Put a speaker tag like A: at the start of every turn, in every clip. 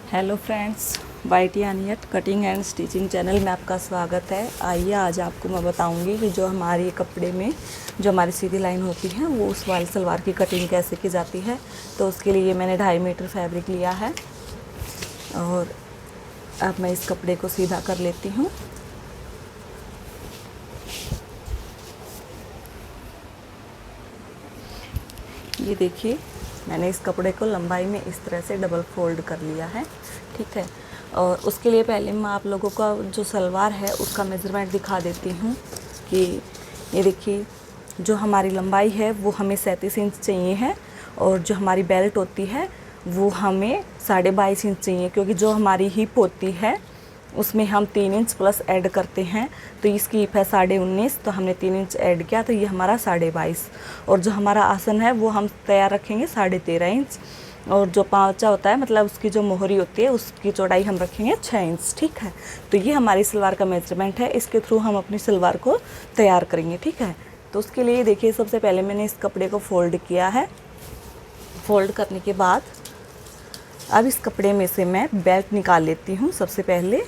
A: Hello friends, वाइटी अनियत cutting and stitching channel में आपका स्वागत है। आइए आज आपको मैं बताऊंगी कि जो हमारे कपड़े में जो हमारी सीधी लाइन होती है वो उस वाली सलवार की कटिंग कैसे की जाती है। तो उसके लिए मैंने 2.5 मीटर फैब्रिक लिया है और अब मैं इस कपड़े को सीधा कर लेती हूँ। ये देखिए, मैंने इस कपड़े को लंबाई में इस तरह से डबल फोल्ड कर लिया है, ठीक है। और उसके लिए पहले मैं आप लोगों का जो सलवार है उसका मेज़रमेंट दिखा देती हूँ कि ये देखिए, जो हमारी लंबाई है वो हमें 37 इंच चाहिए है और जो हमारी बेल्ट होती है वो हमें 22.5 इंच चाहिए, क्योंकि जो हमारी हिप होती है उसमें हम 3 इंच प्लस ऐड करते हैं। तो इसकी हिप है 19.5, तो हमने 3 इंच ऐड किया तो ये हमारा 22.5। और जो हमारा आसन है वो हम तैयार रखेंगे 13.5 इंच। और जो पाँचा होता है, मतलब उसकी जो मोहरी होती है उसकी चौड़ाई हम रखेंगे 6 इंच, ठीक है। तो ये हमारी सलवार का मेजरमेंट है, इसके थ्रू हम अपनी सलवार को तैयार करेंगे, ठीक है। तो उसके लिए देखिए, सबसे पहले मैंने इस कपड़े को फोल्ड किया है। फोल्ड करने के बाद अब इस कपड़े में से मैं बेल्ट निकाल लेती हूँ। सबसे पहले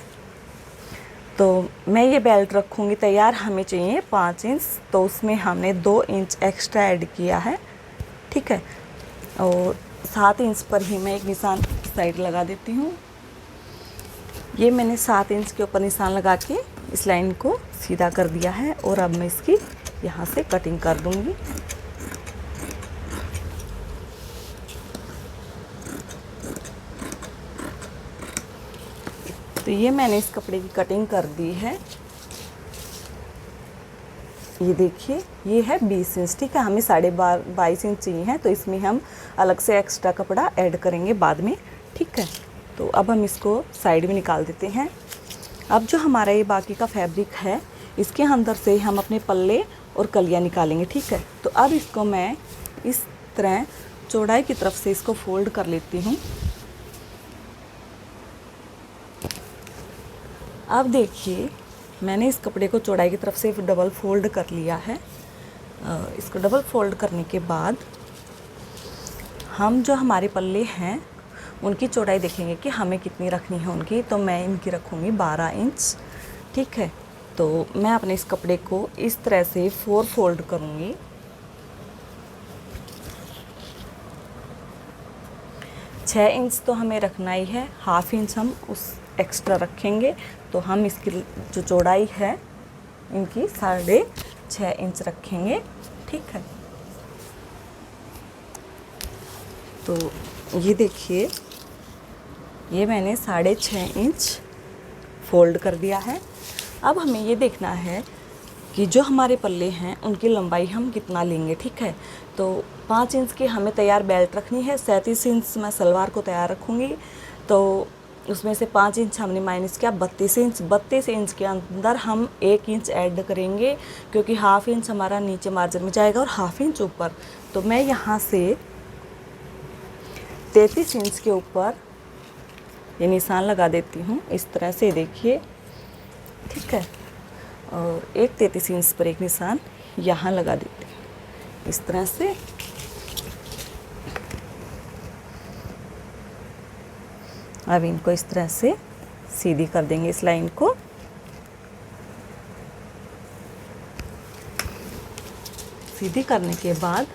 A: तो मैं ये बेल्ट रखूँगी तैयार, हमें चाहिए 5 इंच, तो उसमें हमने 2 इंच एक्स्ट्रा ऐड किया है, ठीक है। और 7 इंच पर ही मैं एक निशान साइड लगा देती हूँ। ये मैंने 7 इंच के ऊपर निशान लगा के इस लाइन को सीधा कर दिया है और अब मैं इसकी यहाँ से कटिंग कर दूँगी। तो ये मैंने इस कपड़े की कटिंग कर दी है। ये देखिए, ये है 20 इंच, ठीक है। हमें 22.5 इंच चाहिए है, तो इसमें हम अलग से एक्स्ट्रा कपड़ा ऐड करेंगे बाद में, ठीक है। तो अब हम इसको साइड में निकाल देते हैं। अब जो हमारा ये बाकी का फैब्रिक है, इसके अंदर से हम अपने पल्ले और कलियाँ निकालेंगे, ठीक है। तो अब इसको मैं इस तरह चौड़ाई की तरफ से इसको फोल्ड कर लेती हूँ। अब देखिए, मैंने इस कपड़े को चौड़ाई की तरफ से डबल फोल्ड कर लिया है। इसको डबल फोल्ड करने के बाद हम जो हमारे पल्ले हैं उनकी चौड़ाई देखेंगे कि हमें कितनी रखनी है उनकी। तो मैं इनकी रखूँगी 12 इंच, ठीक है। तो मैं अपने इस कपड़े को इस तरह से 4 फोल्ड करूँगी। छः इंच तो हमें रखना ही है, हाफ इंच हम उस एक्स्ट्रा रखेंगे। तो हम इसकी जो चौड़ाई है इनकी 6.5 इंच रखेंगे, ठीक है। तो ये देखिए, ये मैंने 6.5 इंच फोल्ड कर दिया है। अब हमें ये देखना है कि जो हमारे पल्ले हैं उनकी लंबाई हम कितना लेंगे, ठीक है। तो 5 इंच की हमें तैयार बेल्ट रखनी है, 37 इंच मैं सलवार को तैयार रखूँगी। तो उसमें से 5 इंच हमने माइनस किया, 32 इंच। 32 इंच के अंदर हम 1 इंच ऐड करेंगे, क्योंकि हाफ इंच हमारा नीचे मार्जिन में जाएगा और हाफ इंच ऊपर। तो मैं यहाँ से 33 इंच के ऊपर ये निशान लगा देती हूँ, इस तरह से देखिए, ठीक है। और एक 33 इंच पर एक निशान यहाँ लगा देती हूँ, इस तरह से। अब इनको इस तरह से सीधी कर देंगे, इस लाइन को। सीधी करने के बाद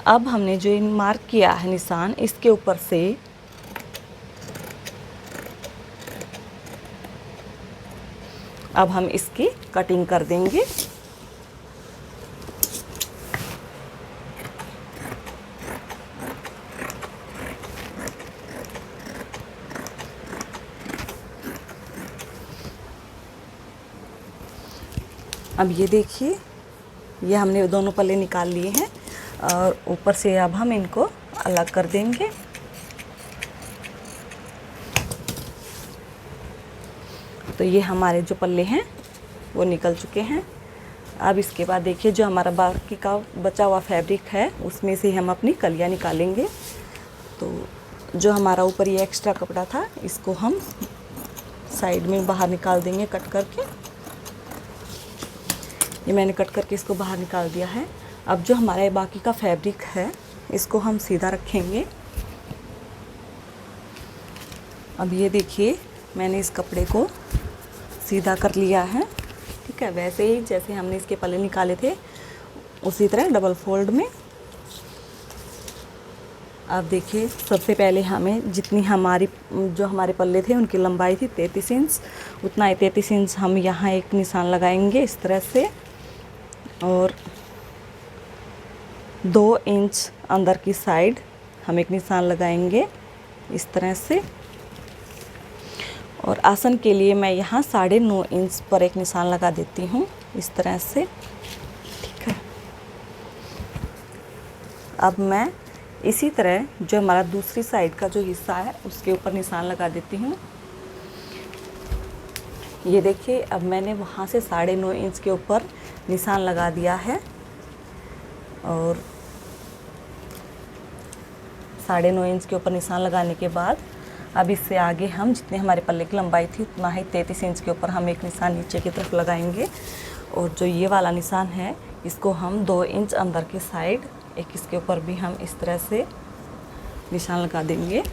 A: अब हमने जो इन मार्क किया है निशान, इसके ऊपर से अब हम इसकी कटिंग कर देंगे। अब ये देखिए, ये हमने दोनों पल्ले निकाल लिए हैं और ऊपर से अब हम इनको अलग कर देंगे। तो ये हमारे जो पल्ले हैं वो निकल चुके हैं। अब इसके बाद देखिए, जो हमारा बाकी का बचा हुआ फैब्रिक है उसमें से हम अपनी कलियाँ निकालेंगे। तो जो हमारा ऊपर ये एक्स्ट्रा कपड़ा था इसको हम साइड में बाहर निकाल देंगे कट करके। ये मैंने कट करके इसको बाहर निकाल दिया है। अब जो हमारा बाकी का फैब्रिक है इसको हम सीधा रखेंगे अब ये देखिए मैंने इस कपड़े को सीधा कर लिया है, ठीक है। वैसे ही जैसे हमने इसके पल्ले निकाले थे उसी तरह डबल फोल्ड में। अब देखिए सबसे पहले हमें जितनी हमारे पल्ले थे उनकी लंबाई थी 33 इंच, उतना ही 33 इंच हम यहाँ एक निशान लगाएंगे इस तरह से, और 2 इंच अंदर की साइड हम एक निशान लगाएंगे इस तरह से। और आसन के लिए मैं यहाँ 9.5 इंच पर एक निशान लगा देती हूँ इस तरह से, ठीक है। अब मैं इसी तरह जो हमारा दूसरी साइड का जो हिस्सा है उसके ऊपर निशान लगा देती हूँ। ये देखिए अब मैंने वहाँ से 9.5 इंच के ऊपर निशान लगा दिया है, और 9.5 इंच के ऊपर निशान लगाने के बाद अब इससे आगे हम जितने हमारे पल्ले की लंबाई थी उतना ही 33 इंच के ऊपर हम एक निशान नीचे की तरफ लगाएंगे। और जो ये वाला निशान है इसको हम 2 इंच अंदर की साइड एक इसके ऊपर भी हम इस तरह से निशान लगा देंगे।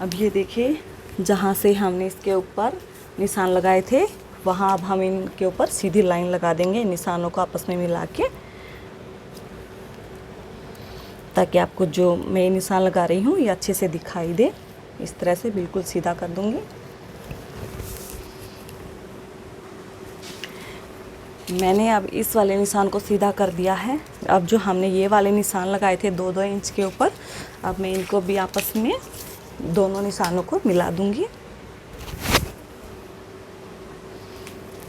A: अब ये देखिए जहाँ से हमने इसके ऊपर निशान लगाए थे वहाँ अब हम इनके ऊपर सीधी लाइन लगा देंगे निशानों को आपस में मिला के, ताकि आपको जो मैं निशान लगा रही हूँ ये अच्छे से दिखाई दे। इस तरह से बिल्कुल सीधा कर दूँगी। मैंने अब इस वाले निशान को सीधा कर दिया है। अब जो हमने ये वाले निशान लगाए थे 2-2 इंच के ऊपर, अब मैं इनको भी आपस में दोनों निशानों को मिला दूँगी।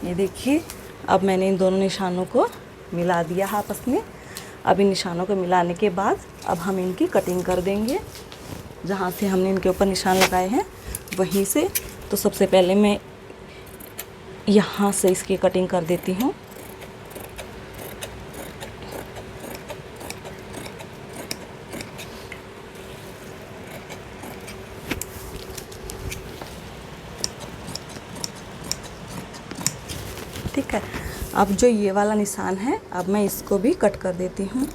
A: ये देखिए अब मैंने इन दोनों निशानों को मिला दिया है आपस में। अब इन निशानों को मिलाने के बाद अब हम इनकी कटिंग कर देंगे जहाँ से हमने इनके ऊपर निशान लगाए हैं वहीं से। तो सबसे पहले मैं यहाँ से इसकी कटिंग कर देती हूँ। ठीक है, अब जो ये वाला निशान है अब मैं इसको भी कट कर देती हूँ।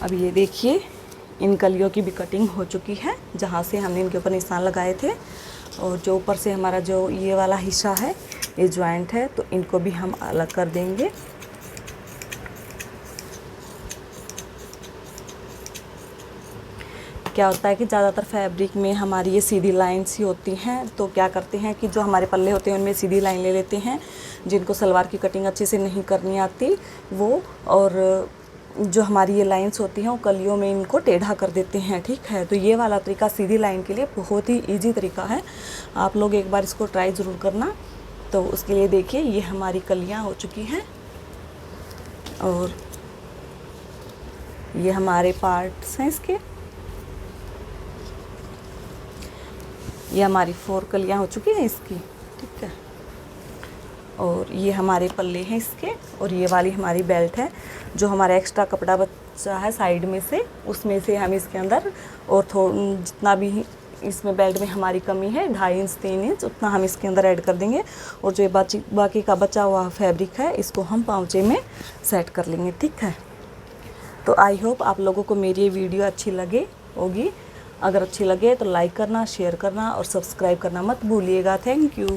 A: अब ये देखिए इन कलियों की भी कटिंग हो चुकी है जहाँ से हमने इनके ऊपर निशान लगाए थे। और जो ऊपर से हमारा जो ये वाला हिस्सा है ये जॉइंट है तो इनको भी हम अलग कर देंगे। क्या होता है कि ज़्यादातर फैब्रिक में हमारी ये सीधी लाइन्स ही होती हैं, तो क्या करते हैं कि जो हमारे पल्ले होते हैं उनमें सीधी लाइन ले लेते हैं। जिनको सलवार की कटिंग अच्छे से नहीं करनी आती वो, और जो हमारी ये लाइंस होती हैं वो कलियों में इनको टेढ़ा कर देते हैं, ठीक है। तो ये वाला तरीका सीधी लाइन के लिए बहुत ही इजी तरीका है, आप लोग एक बार इसको ट्राई ज़रूर करना। तो उसके लिए देखिए ये हमारी कलियाँ हो चुकी हैं और ये हमारे पार्ट्स हैं इसके। ये हमारी 4 कलियाँ हो चुकी हैं इसकी, ठीक है। और ये हमारे पल्ले हैं इसके, और ये वाली हमारी बेल्ट है। जो हमारा एक्स्ट्रा कपड़ा बचा है साइड में से उसमें से हम इसके अंदर और जितना भी इसमें बेल्ट में हमारी कमी है 2.5 इंच 3 इंच उतना हम इसके अंदर ऐड कर देंगे। और जो बाकी का बचा हुआ फैब्रिक है इसको हम पाँचे में सेट कर लेंगे, ठीक है। तो आई होप आप लोगों को मेरी ये वीडियो अच्छी लगे होगी। अगर अच्छी लगे तो लाइक करना, शेयर करना और सब्सक्राइब करना मत भूलिएगा। Thank you.